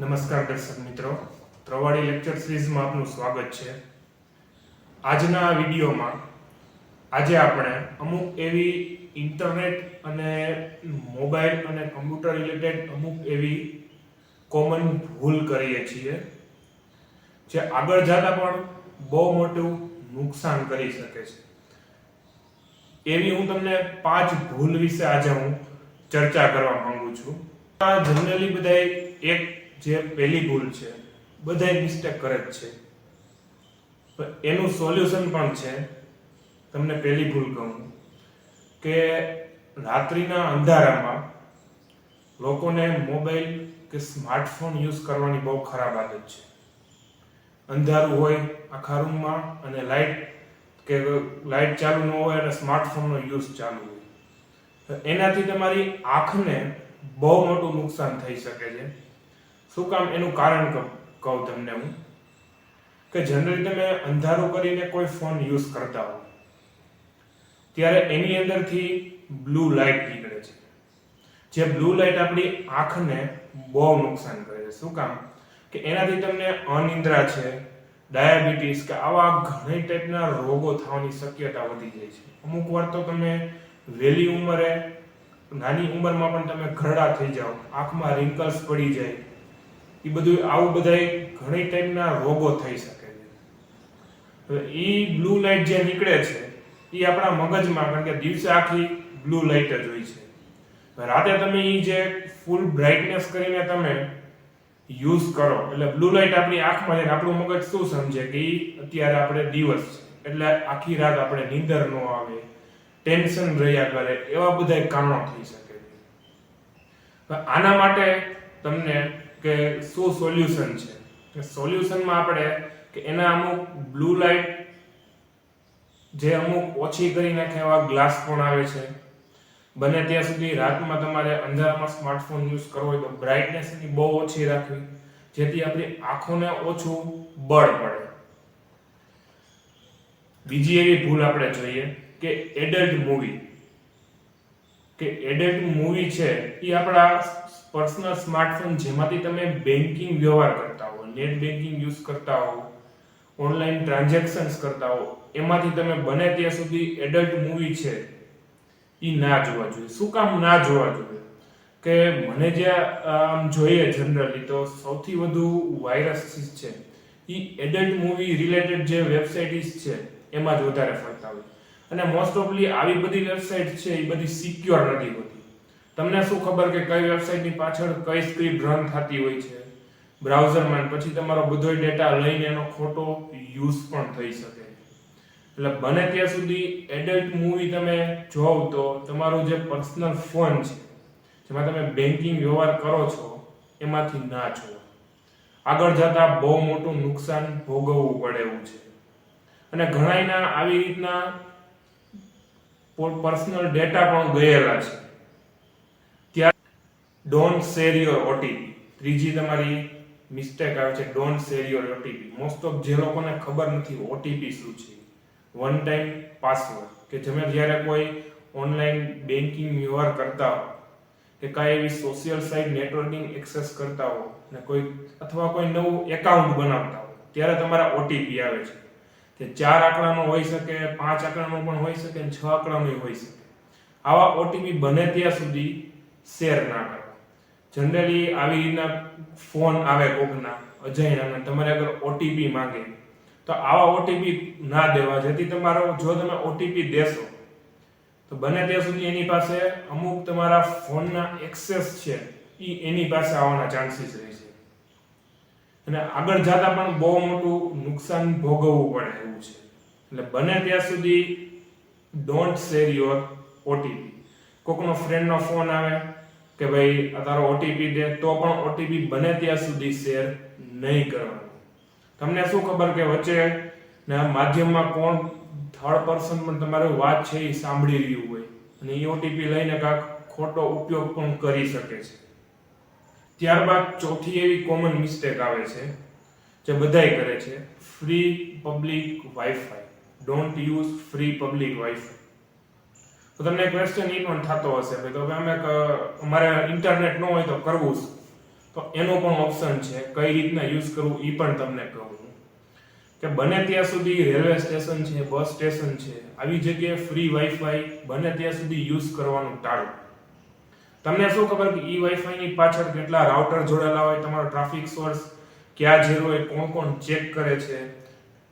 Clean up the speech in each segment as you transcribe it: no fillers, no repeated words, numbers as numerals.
નમસ્કાર દર્શક મિત્રો, travadi લેક્ચર સિરીઝમાં આપનું સ્વાગત છે. આજના આ વિડીયોમાં આજે આપણે અમુક એવી ઇન્ટરનેટ અને મોબાઈલ અને કમ્પ્યુટર રિલેટેડ અમુક એવી કોમન ભૂલ કરીએ છીએ જે આગળ જતા પણ બહુ મોટું નુકસાન કરી શકે છે. એવી હું તમને 5 ભૂલ વિશે આજે હું ચર્ચા કરવા માંગુ છું. જનરલી બધા એક જે પહેલી ભૂલ છે, બધાય મિસ્ટેક કરે જ છે, પણ એનું સોલ્યુશન પણ છે. તમને પહેલી ભૂલ કહું કે રાત્રિના અંધારામાં લોકોને મોબાઈલ કે સ્માર્ટફોન યુઝ કરવાની બહુ ખરાબ આદત છે. અંધારું હોય આખા રૂમમાં અને લાઇટ ચાલુ ન હોય અને સ્માર્ટફોનનો યુઝ ચાલુ હોય, એનાથી તમારી આંખને બહુ મોટું નુકસાન થઈ શકે છે. શું કામ? એનું કારણ કહું તમને હું કે જનરલી તમે અંધારું કરીને કોઈ ફોન યુઝ કરતા હો ત્યારે એની અંદરથી બ્લુ લાઇટ નીકળે છે, જે બ્લુ લાઇટ આપણી આંખને બહુ નુકસાન કરે છે. શું કામ? કે એનાથી તમને અનિદ્રા છે, ડાયાબિટીસ કે આવા ઘણી ટાઈપના રોગો થવાની શક્યતા વધી જાય છે. અમુક વાર તો તમે વહેલી ઉંમરે, નાની ઉંમરમાં પણ તમે ઘરડા થઈ જાઓ, આંખમાં રિંકલ્સ પડી જાય, એ બધું આવું બધાય ઘણી ટાઈપના રોગો થઈ શકે છે. હવે એ બ્લુ લાઇટ જે નીકળે છે એ આપણા મગજમાં, કારણ કે દિવસે આખી બ્લુ લાઇટ જ હોય છે, રાતે તમે એ જે ફૂલ બ્રાઇટનેસ કરીને તમે યુઝ કરો એટલે બ્લુ લાઇટ આપણી આંખમાં જાય, આપણું મગજ શું સમજે કે અત્યારે આપણે દિવસ છે એટલે આખી રાત આપણે નીંદર ન આવે, ટેન્શન રહ્યા કરે, એવા બધા કારણો થઈ શકે છે. આના માટે તમને કે શું સોલ્યુશન છે? કે સોલ્યુશનમાં આપણે કે એના અમુક બ્લુ લાઇટ જે અમુક ઓછી કરી નાખે એવા ગ્લાસ પણ આવે છે. બને ત્યાં સુધી રાતમાં તમારે અંધારામાં સ્માર્ટફોન યુઝ કરવો હોય તો બ્રાઇટનેસ એની બહુ ઓછી રાખવી, જેથી આપણી આંખોને ઓછું બળ પડે. બીજી એવી ભૂલ આપણે જોઈએ કે એડલ્ટ મૂવી છે એ આપણા પર્સનલ સ્માર્ટફોન જેમાંથી તમે બેન્કિંગ વ્યવહાર કરતા હો, નેટ બેન્કિંગ યુઝ કરતા હો, ઓનલાઈન ટ્રાન્ઝેક્શન્સ કરતા હો, એમાંથી તમે બને ત્યાં સુધી એડલ્ટ મૂવી છે એ ના જોવા જોઈએ. શું કામ ના જોવા જોઈએ? કે મને જે જોઈએ જનરલી તો સૌથી વધુ વાયરસીસ છે એ એડલ્ટ મૂવી રિલેટેડ જે વેબસાઇટ્સ છે એમાં જ વધારે ફરતા હોય, અને મોસ્ટ ઓફલી આવી બધી વેબસાઇટ છે એ બધી સિક્યોર નથી હોતી. તમને શું ખબર કે કઈ વેબસાઇટની પાછળ કઈ સ્ક્રિપ્ટ રન થતી હોય છે બ્રાઉઝરમાં, પછી તમારો બધો ડેટા લઈને એનો ખોટો યુઝ પણ થઈ શકે. એટલે બને ત્યાં સુધી એડલ્ટ મૂવી તમે જોવ તો તમારું જે પર્સનલ ફોન છે જેમાં તમે બેન્કિંગ વ્યવહાર કરો છો એમાંથી ના જોવો. આગળ જતા બહુ મોટું નુકસાન ભોગવવું પડે એવું છે. અને ઘણાયના આવી રીતના પર્સનલ ડેટા પણ ગયેલા છે. ત્યાં ડોન્ટ શેર યોર ઓટીપી, ત્રીજી તમારી મિસ્ટેક આવે છે, don't share your OTP. Most of જે લોકોને ખબર નથી ઓટીપી શું છે, વન ટાઈમ પાસવર્ડ, કે તમે જ્યારે કોઈ ઓનલાઈન બેન્કિંગ વ્યવહાર કરતા હો કે કાંઈ એવી સોશિયલ સાઇટ નેટવર્કિંગ એક્સેસ કરતા હો ને કોઈ અથવા કોઈ નવું એકાઉન્ટ બનાવતા હો ત્યારે તમારા ઓટીપી આવે છે, તે 4 આંકડાનો હોઈ શકે, 5 આંકડાનો પણ હોઈ શકે અને 6 આંકડાનો હોઈ શકે. આવા ઓટીપી બને ત્યાં સુધી શેર ના કરો. જનરલી આવી રીતના ફોન આવે કોકના અજાણ્યાના, તમારે અગર ઓટીપી માંગે તો આવા ઓટીપી ના દેવા, જેથી તમારો જો તમે ઓટીપી દેશો તો બને ત્યાં સુધી એની પાસે અમુક તમારા ફોનના એક્સેસ છે એની પાસે આવવાના ચાન્સીસ રહે છે, અને આગળ જતા પણ બહુ મોટું નુકસાન ભોગવવું પડે એવું છે. એટલે બને ત્યાં સુધી ડોન્ટ શેર યોર ઓટીપી. કોકનો ફ્રેન્ડનો ફોન આવે કે ભાઈ આ તારો ઓટીપી દે, તો પણ ઓટીપી બને ત્યાં સુધી શેર નહીં કરવાનો. તમને શું ખબર કે વચ્ચે ના માધ્યમમાં કોણ થર્ડ પર્સન પણ તમારી વાત છે એ સાંભળી રહ્યું હોય અને એ ઓટીપી લઈને કાંઈક ખોટો ઉપયોગ પણ કરી શકે છે. ત્યારબાદ ચોથી એવી કોમન મિસ્ટેક આવે છે જે બધાય કરે છે, free public wifi. Don't use free public wifi. તો તમને ક્વેશ્ચન એ પણ થતો હશે ભાઈ તો અમે અમારે ઇન્ટરનેટ ન હોય તો કરવું શું? તો એનો પણ ઓપ્શન છે. કઈ રીતના યુઝ કરવું એ પણ તમને કહું કે બને ત્યાં સુધી રેલવે સ્ટેશન છે, બસ સ્ટેશન છે, આવી જગ્યાએ ફ્રી વાઈફાઈ બને ત્યાં સુધી યુઝ કરવાનું ટાળો. તમને શું ખબર કે ઈ વાઈફાઈ ની પાછળ કેટલા રાઉટર જોડેલા હોય, તમારો ટ્રાફિક સોર્સ ક્યાં ઝીરો હોય, કોણ કોણ ચેક કરે છે,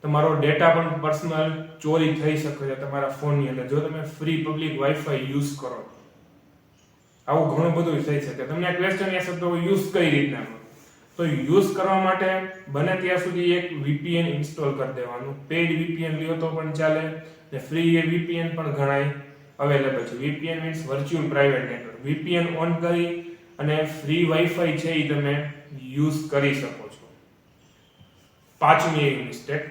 તમારો ડેટા પણ પર્સનલ ચોરી થઈ શકે છે તમારા ફોનની અંદર જો તમે ફ્રી પબ્લિક વાઈફાઈ યુઝ કરો. આવું ઘણું બધું થઈ શકે. તમને ક્વેશ્ચન એ થતો યુઝ કઈ રીતના કરો? તો યુઝ કરવા માટે બને ત્યાં સુધી એક VPN ઇન્સ્ટોલ કરી દેવાનું. પેઇડ VPN લ્યો તો પણ ચાલે ને ફ્રી VPN પણ ઘણાય અવેલેબલ છે. VPN means virtual private network. VPN on કરી અને ફ્રી વાઈફાઈ છે એ તમે યુઝ કરી શકો છો. પાંચમી એવી મિસ્ટેક,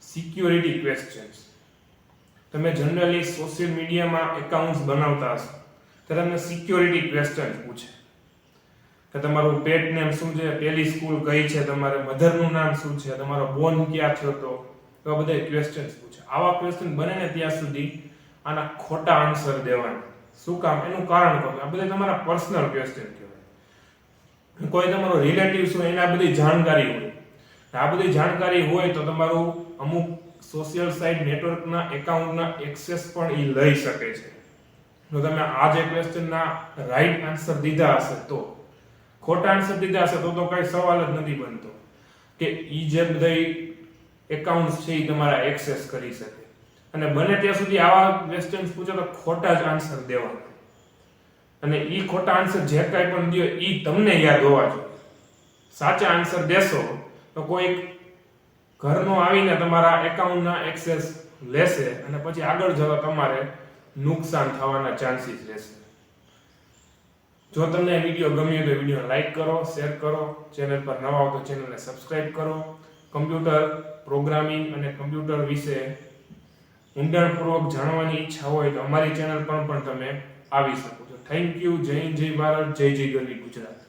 સિક્યોરિટી ક્વેશ્ચન્સ. તમે જનરલી સોશિયલ મીડિયામાં એકાઉન્ટ્સ બનાવતા હશો તો તમને સિક્યોરિટી ક્વેશ્ચન પૂછે કે તમારું પેટ નેમ શું છે, પહેલી સ્કૂલ કઈ છે, તમારા મધરનું નામ શું છે, તમારો બોર્ન ક્યાં થયો તો, એવા બધા ક્વેશ્ચન્સ પૂછે. આવા ક્વેશ્ચન બને ને ત્યાં સુધી આના ખોટા આન્સર દેવાના. શું કામ? એનું કારણ કહું. આ બધા તમારા પર્સનલ ક્વેશ્ચન કહેવાય. કોઈ તમારો રિલેટિવ શું એના બધી જાણકારી હોય. આ બધી જાણકારી હોય તો તમારું અમુક સોશિયલ સાઇટ નેટવર્કના એકાઉન્ટના એક્સેસ પણ એ લઈ શકે છે. જો તમે આ જે ક્વેશ્ચનના રાઈટ આન્સર દીધા હશે તો, ખોટા આન્સર દીધા હશે તો કઈ સવાલ જ નથી બનતો કે ઈ જે બધા એકાઉન્ટ્સ છે એ તમારા એક્સેસ કરી શકે. અને બને ત્યાં સુધી આવા ક્વેશ્ચન્સ પૂછો તો ખોટા જ આન્સર દેવાના. અને ઈ ખોટા આન્સર જે કાંઈ પણ દો ઈ તમને યાદ હોવા જોઈએ. સાચા આન્સર દેશો તો કોઈ ઘરનો આવીને તમારા એકાઉન્ટના એક્સેસ લેશે અને પછી આગળ જતા તમારે નુકસાન થવાના ચાન્સીસ રહેશે. જો તમને આ વિડીયો ગમ્યો તો વિડીયો લાઈક કરો, શેર કરો, ચેનલ પર નવા હો તો ચેનલને સબસ્ક્રાઇબ કરો. કમ્પ્યુટર પ્રોગ્રામિંગ અને કમ્પ્યુટર વિશે ઊંડાણપૂર્વક જાણવાની ઈચ્છા હોય તો અમારી ચેનલ પર પણ તમે આવી શકો છો. Thank you. જય હિન્દ, જય ભારત, જય જય ગરવી ગુજરાત.